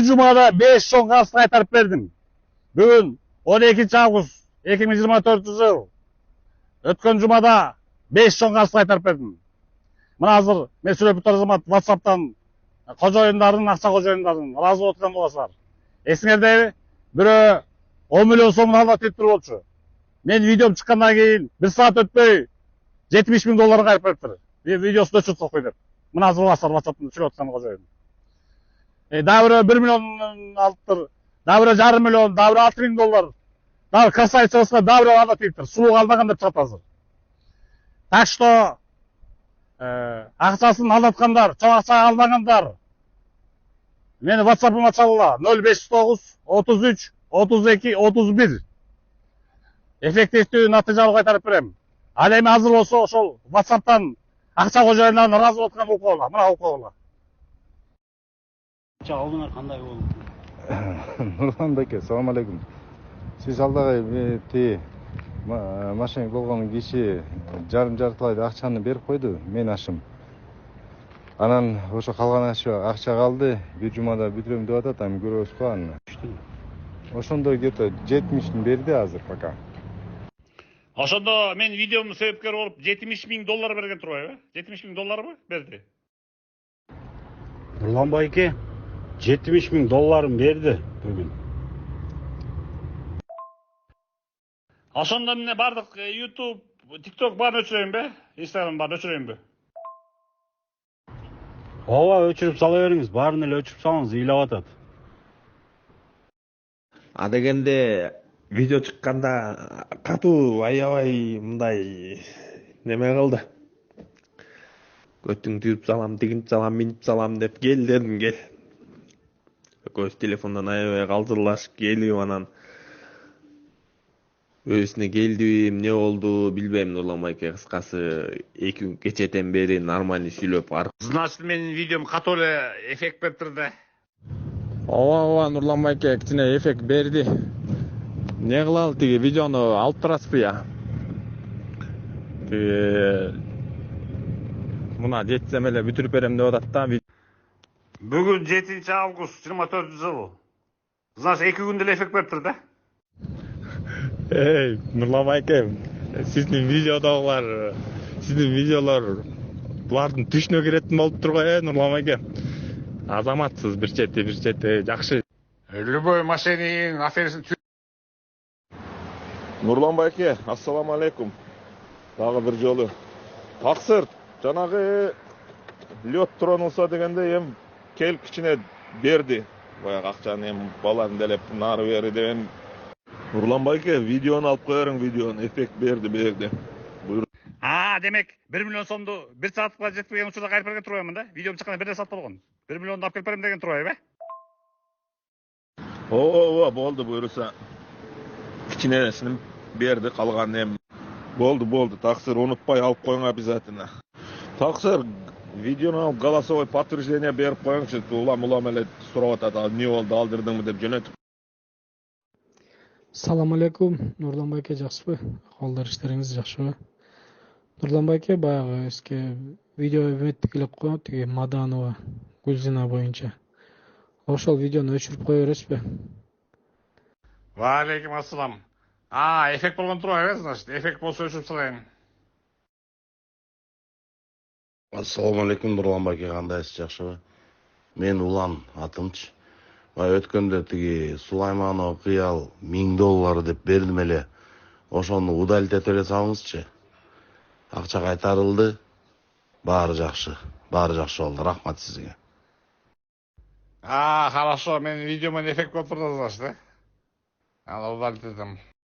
жумада 5 сом карызды кайтарып бердим. Бүгүн 12 август 2024 жыл. Өткөн жумада 5 сом карызды кайтарып бердим. Мына азыр мен сүйлөп турар замат WhatsApp'тан кожоюндардын, акча кожоюндардын ыраазы болуп аткан болосуңар. Эсиңердеби? Бирөө 10 миллион сомун алып кетип болчу. Мен видеом чыккандан кийин 1 саат өтпөй 70 000 доллар кайрып бериптир. Видеосун өчүрүп сокпой деп. Мына азыр боласыздар WhatsApp'тан сүйлөп аткан кожоюн. Дагы бирөө 1 миллион алыптыр. Дагы бирөө 5,5 миллион, дагы бирөө 6 000 доллар. Дагы красавицага дагы бирөө алып кетиптир. Сулуу калмаган деп чыгат азыр. Так что акчасын алдаткандар, чоң акча алмагандар. Мени WhatsApp'ыма чалгыла 0509 33 32 31. Эффективдүү натыйжалуу кайтарып берем. Ал эми азыр болсо ошол WhatsApp'тан акча кожоюндан ыраазы болуп аткан укугула, мына укугула. Алдыңар кандай болду? Нурлан байке, салам алейкум. Сиз алдагы машина болгон киши жартылай акчаны берип койду, мен ашым. Анан ошо калган акча калды, бир жумада бүтүрөм деп атат, ам көрөбүз го аны. Ошондо где-то 70 000 берди азыр пока. Ошондо мен видеомдун себепкери болуп 70 000 доллар берген турбайбы? 70 000 долларбы берди? Нурлан байке 70 000 долларын берди бүгүн. Ошондо эмне бардык YouTube, TikTok баарын өчүрөйүнбү? Instagram баарын өчүрөйүнбү? Ооба, өчүрүп сала бериңиз, баарын эле өчүрүп салыңыз, ыйлап атат. А дегенде видео чыкканда катуу аябай мындай неме кылды. Көтүң түйүп салам, тигинтип салам, минтип салам деп кел дедим, кел. Көз телефондон аябай калжырлашып келип анан өзүнө келдиби, эмне болду билбейм Нурлан байке, кыскасы 2 күн кечеден бери нормально сүйлөп Значит, менин видеом катуу эле эффект бериптир да. Ооба, Нурлан байке, кичине эффект берди. Не кылалы, тиги видеону алып турасызбы я? Мына жетсем эле бүтүрүп берем деп атат да. Бүгүн 7 август 24 жыл. Значит, 2 күндө эле эффект бериптир да. Эй, Нурлан байке, сиздин видеолор булардын түшүнө киретін болуптур го, Нурлан байке. Азаматсыз бир чети жакшы. Любой мошенник аферасин Нурлан байке, ассаламу алейкум. Дагы бир жолу. Таксыр, жанагы лёт тронулса дегенде эм кел кичине берди. Баягы акчаны эм баланы делеп нары бери деген. Нурлан байке, видеону алып коерың, видеону эффект берди. Демек 1 миллион сомду 1 саатка жетпеген учурда кайрып берген турбаймын да. Видеом чыкканда 1 саат болгон. 1 миллионду алып келип берем деген турбайбы? Ооба, болду буюрса. Кичинесин берди, калган эм болду. Таксыр, унутпай алып коюң обязательно. Таксыр, видеону алып голосовой подтверждение берип коюңчу. Улам эле сурап атат, эмне болду, алдырдыңбы деп жөнөтүп. Салам алейкум, Нурлан байке, жакшысызбы? Акыбалдар, иштериңиз жакшыбы? Нурлан байке, баягы сизге видео эметти келип коет, тиги Маданова Гүлзина боюнча. Ошол видеону өчүрүп кое бересизби? Ва алейкум ассалам. Эффект болгон турбайбы, значит, эффект болсо өчүрүп салайын. Ассаламу алейкум, Нурлан байке, кандайсыз, жакшыбы? Мен Улан атымчы. Өткөндө тиги Сулайманов кыял 1000 доллар деп бердим эле. Ошону удалить этип эле салыңызчы. Акча кайтарылды. Баары жакшы болду. Рахмат сизге. Хорошо, мен видеомо эффект болуп турду, значит, да? Аны удалить этем.